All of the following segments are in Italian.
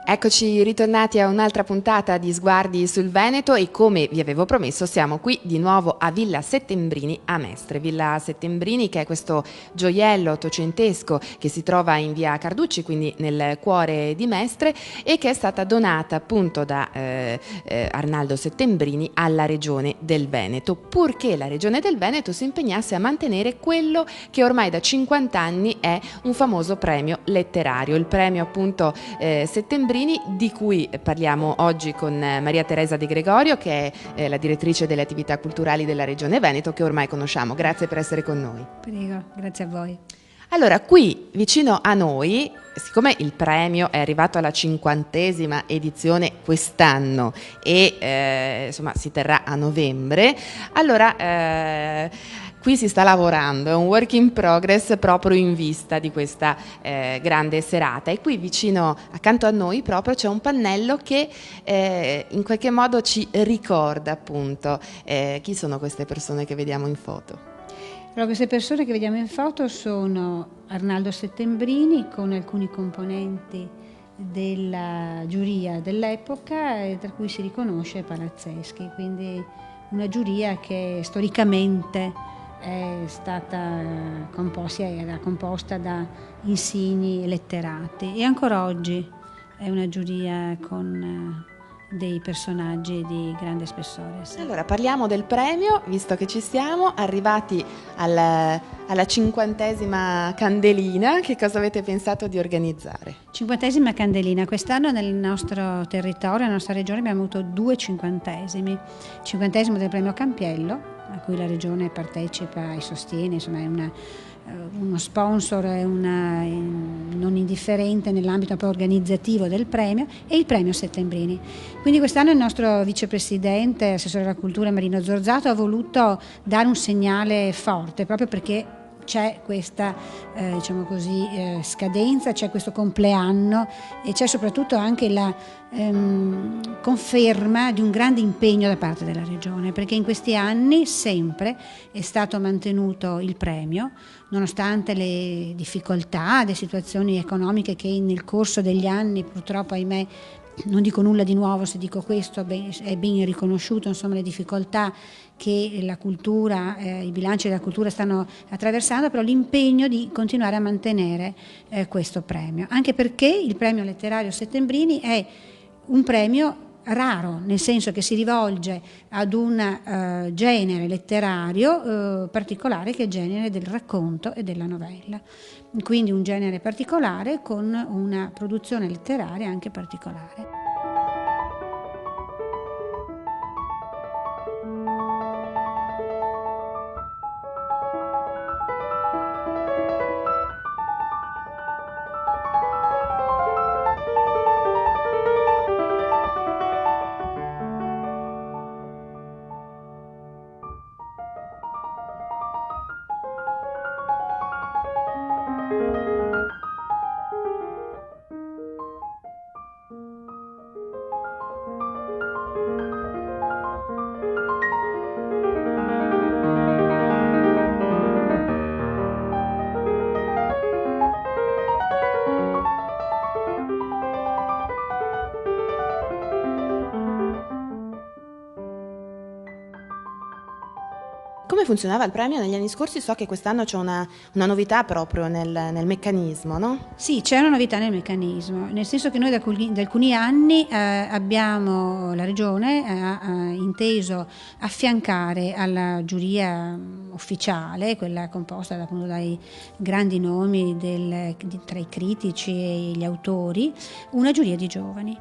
Eccoci ritornati a un'altra puntata di Sguardi sul Veneto e come vi avevo promesso siamo qui di nuovo a Villa Settembrini a Mestre. Villa Settembrini che è questo gioiello ottocentesco che si trova in via Carducci, quindi nel cuore di Mestre, e che è stata donata appunto da Arnaldo Settembrini alla Regione del Veneto, purché la Regione del Veneto si impegnasse a mantenere quello che ormai da 50 anni è un famoso premio letterario, il premio appunto Settembrini, di cui parliamo oggi con Maria Teresa De Gregorio, che è la direttrice delle attività culturali della Regione Veneto, che ormai conosciamo. Grazie per essere con noi. Prego, grazie a voi. Allora, qui vicino a noi, siccome il premio è arrivato alla 50ª edizione quest'anno e insomma si terrà a novembre, allora qui si sta lavorando, è un work in progress proprio in vista di questa grande serata, e qui vicino, accanto a noi proprio, c'è un pannello che in qualche modo ci ricorda appunto chi sono queste persone che vediamo in foto. Allora, queste persone che vediamo in foto sono Arnaldo Settembrini con alcuni componenti della giuria dell'epoca, tra cui si riconosce Palazzeschi, quindi una giuria che storicamente è stata era composta da insigni letterati, e ancora oggi è una giuria con dei personaggi di grande spessore. Allora parliamo del premio, visto che ci siamo arrivati alla 50ª candelina. Che cosa avete pensato di organizzare? 50ª candelina. Quest'anno nel nostro territorio, nella nostra regione, abbiamo avuto 2 50esimi. Il 50esimo del premio Campiello, a cui la regione partecipa e sostiene, insomma è uno sponsor non indifferente nell'ambito organizzativo del premio, e il premio Settembrini. Quindi quest'anno il nostro vicepresidente, assessore alla cultura Marino Zorzato, ha voluto dare un segnale forte, proprio perché c'è questa scadenza, c'è questo compleanno e c'è soprattutto anche la conferma di un grande impegno da parte della Regione, perché in questi anni sempre è stato mantenuto il premio, nonostante le difficoltà, le situazioni economiche che nel corso degli anni purtroppo, ahimè, non dico nulla di nuovo se dico questo, è ben riconosciuto, insomma, le difficoltà che la cultura, i bilanci della cultura stanno attraversando, però l'impegno di continuare a mantenere questo premio, anche perché il premio letterario Settembrini è un premio raro, nel senso che si rivolge ad un genere letterario particolare, che è il genere del racconto e della novella, quindi un genere particolare con una produzione letteraria anche particolare. Come funzionava il premio negli anni scorsi? So che quest'anno c'è una novità proprio nel meccanismo, no? Sì, c'è una novità nel meccanismo, nel senso che noi da alcuni anni la Regione ha inteso affiancare alla giuria ufficiale, quella composta appunto dai grandi nomi tra i critici e gli autori, una giuria di giovani.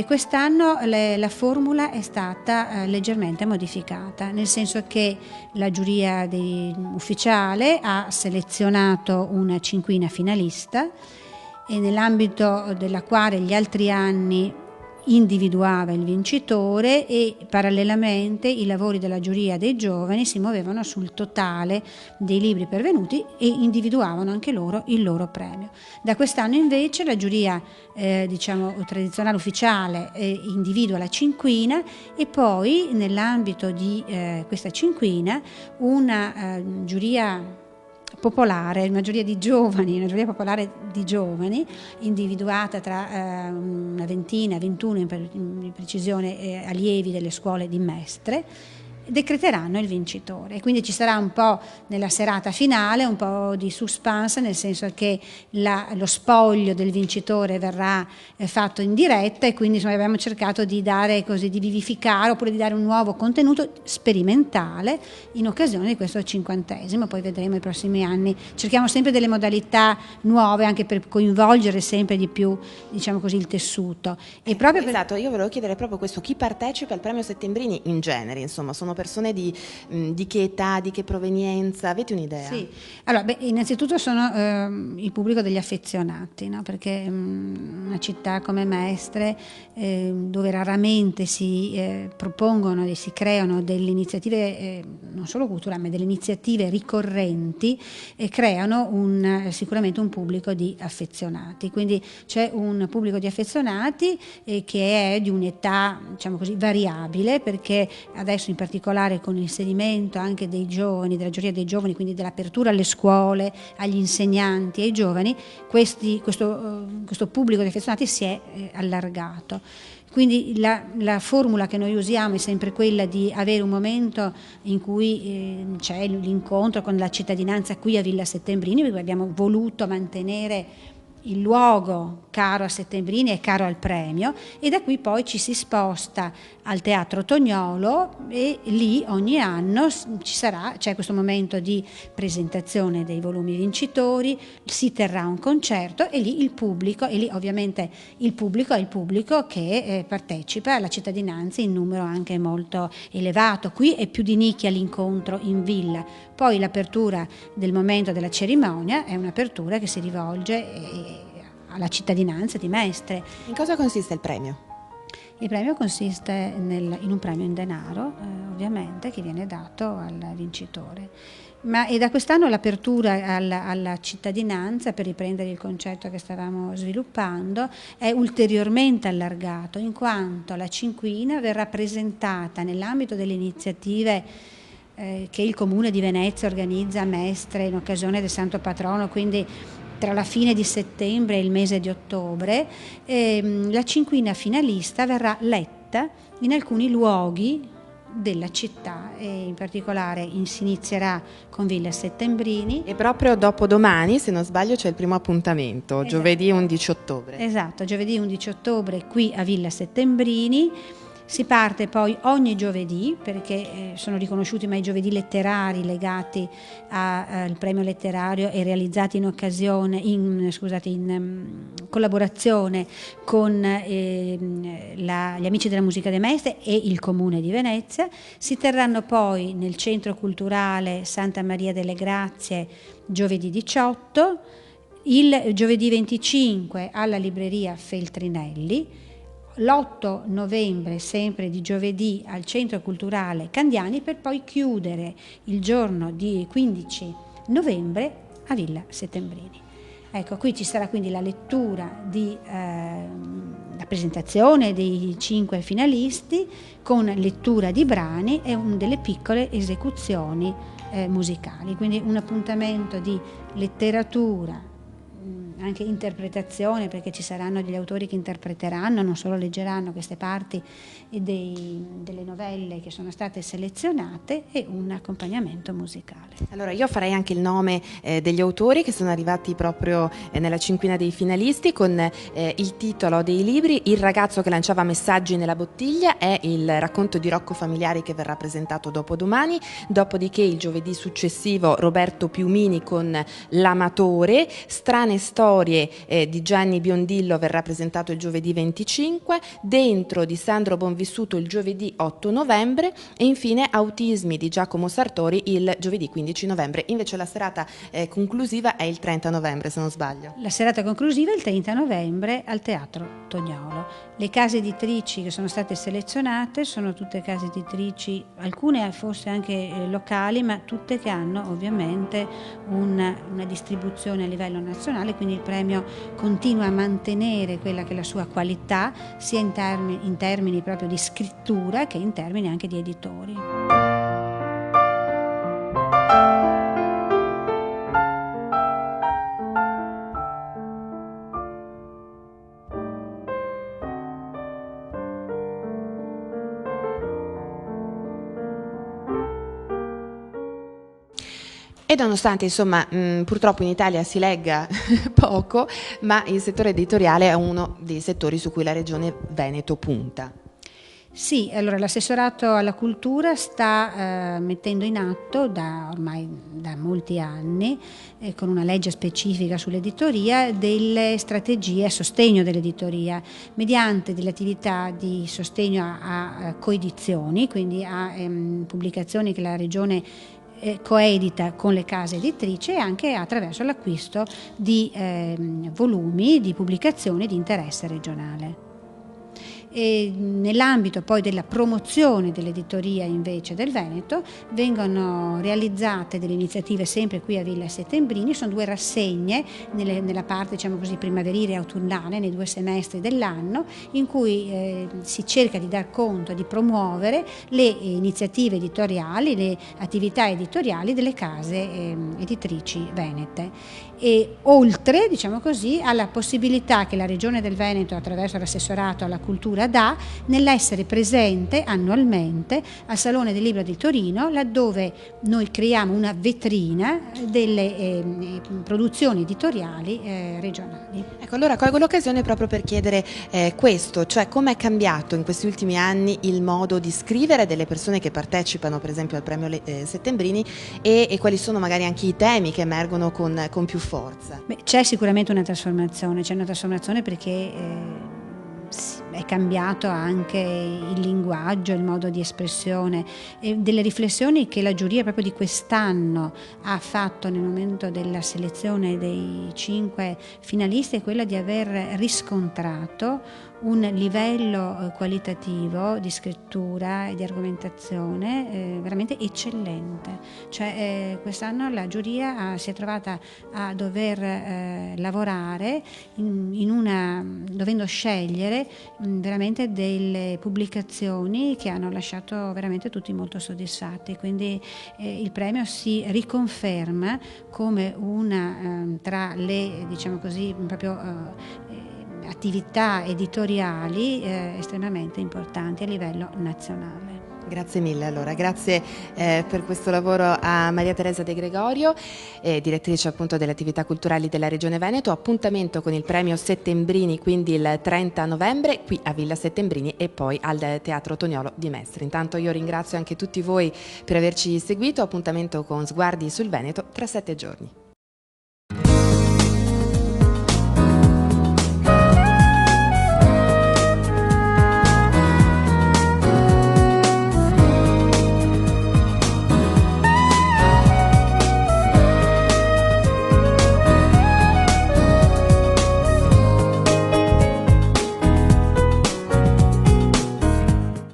Quest'anno la formula è stata leggermente modificata, nel senso che la giuria ufficiale ha selezionato una 5ª finalista, e nell'ambito della quale gli altri anni individuava il vincitore, e parallelamente i lavori della giuria dei giovani si muovevano sul totale dei libri pervenuti e individuavano anche loro il loro premio. Da quest'anno invece la giuria tradizionale ufficiale individua la 5ª, e poi nell'ambito di questa 5ª una giuria popolare, una giuria popolare di giovani, individuata tra una ventina, 21 in precisione, allievi delle scuole di Mestre, decreteranno il vincitore. Quindi ci sarà un po' nella serata finale un po' di suspense, nel senso che lo spoglio del vincitore verrà fatto in diretta, e quindi insomma, abbiamo cercato di dare così, di vivificare oppure di dare un nuovo contenuto sperimentale in occasione di questo 50°. Poi vedremo i prossimi anni, cerchiamo sempre delle modalità nuove anche per coinvolgere sempre di più, diciamo così, il tessuto. E proprio esatto, io volevo chiedere proprio questo: chi partecipa al premio Settembrini in genere? Insomma, sono persone di che età, di che provenienza? Avete un'idea? Sì, allora, innanzitutto sono il pubblico degli affezionati, no? Perché una città come Mestre, dove raramente si propongono e si creano delle iniziative non solo culturali, ma delle iniziative ricorrenti, creano sicuramente un pubblico di affezionati. Quindi c'è un pubblico di affezionati che è di un'età, diciamo così, variabile, perché adesso in particolare con l'inserimento anche dei giovani, della giuria dei giovani, quindi dell'apertura alle scuole, agli insegnanti, ai giovani, questo pubblico di affezionati si è allargato. Quindi la formula che noi usiamo è sempre quella di avere un momento in cui c'è l'incontro con la cittadinanza qui a Villa Settembrini, perché abbiamo voluto mantenere il luogo caro a Settembrini e caro al premio, e da qui poi ci si sposta al Teatro Tognolo, e lì ogni anno c'è questo momento di presentazione dei volumi vincitori, si terrà un concerto, e lì il pubblico, e lì ovviamente il pubblico è il pubblico che partecipa, alla cittadinanza in numero anche molto elevato. Qui è più di nicchia l'incontro in villa, poi l'apertura del momento della cerimonia è un'apertura che si rivolge alla cittadinanza di Mestre. In cosa consiste il premio? Il premio consiste in un premio in denaro, ovviamente, che viene dato al vincitore. E da quest'anno l'apertura alla cittadinanza, per riprendere il concetto che stavamo sviluppando, è ulteriormente allargato, in quanto la cinquina verrà presentata nell'ambito delle iniziative che il Comune di Venezia organizza a Mestre in occasione del Santo Patrono, quindi tra la fine di settembre e il mese di ottobre. La cinquina finalista verrà letta in alcuni luoghi della città, e in particolare si inizierà con Villa Settembrini. E proprio dopodomani, se non sbaglio, c'è il primo appuntamento, esatto. Giovedì 11 ottobre. Esatto, giovedì 11 ottobre qui a Villa Settembrini. Si parte poi ogni giovedì, perché sono riconosciuti ma i giovedì letterari legati al premio letterario e realizzati in collaborazione con gli Amici della Musica de Mestre e il Comune di Venezia. Si terranno poi nel Centro Culturale Santa Maria delle Grazie giovedì 18, il giovedì 25 alla Libreria Feltrinelli, l'8 novembre, sempre di giovedì, al Centro Culturale Candiani, per poi chiudere il giorno di 15 novembre a Villa Settembrini. Ecco, qui ci sarà quindi la lettura la presentazione dei 5 finalisti, con lettura di brani e delle piccole esecuzioni musicali. Quindi un appuntamento di letteratura, anche interpretazione, perché ci saranno degli autori che interpreteranno, non solo leggeranno queste parti delle novelle che sono state selezionate, e un accompagnamento musicale. Allora io farei anche il nome degli autori che sono arrivati proprio nella cinquina dei finalisti, con il titolo dei libri: Il ragazzo che lanciava messaggi nella bottiglia è il racconto di Rocco Familiari, che verrà presentato dopodomani. Dopodiché il giovedì successivo Roberto Piumini con L'amatore. Strane storie di Gianni Biondillo verrà presentato il giovedì 25, Dentro di Sandro Bonvissuto il giovedì 8 novembre e infine Autismi di Giacomo Sartori il giovedì 15 novembre. Invece la serata conclusiva è il 30 novembre, se non sbaglio. La serata conclusiva è il 30 novembre al Teatro Tognolo. Le case editrici che sono state selezionate sono tutte case editrici, alcune forse anche locali, ma tutte che hanno ovviamente una distribuzione a livello nazionale, quindi il premio continua a mantenere quella che è la sua qualità, sia in termini proprio di scrittura che in termini anche di editori. E nonostante insomma purtroppo in Italia si legga poco, ma il settore editoriale è uno dei settori su cui la Regione Veneto punta. Sì, allora l'assessorato alla cultura sta mettendo in atto ormai da molti anni, con una legge specifica sull'editoria, delle strategie a sostegno dell'editoria, mediante delle attività di sostegno a coedizioni, quindi a pubblicazioni che la Regione coedita con le case editrici, e anche attraverso l'acquisto di volumi di pubblicazioni di interesse regionale. E nell'ambito poi della promozione dell'editoria invece del Veneto vengono realizzate delle iniziative sempre qui a Villa Settembrini. Sono 2 rassegne nella parte, diciamo così, primaverile e autunnale, nei 2 semestri dell'anno, in cui si cerca di dar conto, di promuovere le iniziative editoriali, le attività editoriali delle case editrici venete. E oltre, diciamo così, alla possibilità che la Regione del Veneto, attraverso l'assessorato alla cultura, dà nell'essere presente annualmente al Salone del Libro di Torino, laddove noi creiamo una vetrina delle produzioni editoriali regionali. Ecco, allora colgo l'occasione proprio per chiedere questo, cioè come è cambiato in questi ultimi anni il modo di scrivere delle persone che partecipano per esempio al premio Settembrini, e quali sono magari anche i temi che emergono con più forza. Beh, c'è sicuramente una trasformazione, perché è cambiato anche il linguaggio, il modo di espressione, e delle riflessioni che la giuria proprio di quest'anno ha fatto nel momento della selezione dei 5 finalisti è quella di aver riscontrato un livello qualitativo di scrittura e di argomentazione veramente eccellente. Cioè, quest'anno la giuria si è trovata a dover lavorare dovendo scegliere veramente delle pubblicazioni che hanno lasciato veramente tutti molto soddisfatti, quindi il premio si riconferma come una tra le, diciamo così, proprio attività editoriali estremamente importanti a livello nazionale. Grazie mille, allora, grazie per questo lavoro a Maria Teresa De Gregorio, direttrice appunto delle attività culturali della Regione Veneto. Appuntamento con il premio Settembrini quindi il 30 novembre qui a Villa Settembrini e poi al Teatro Toniolo di Mestre. Intanto io ringrazio anche tutti voi per averci seguito. Appuntamento con Sguardi sul Veneto tra 7 giorni.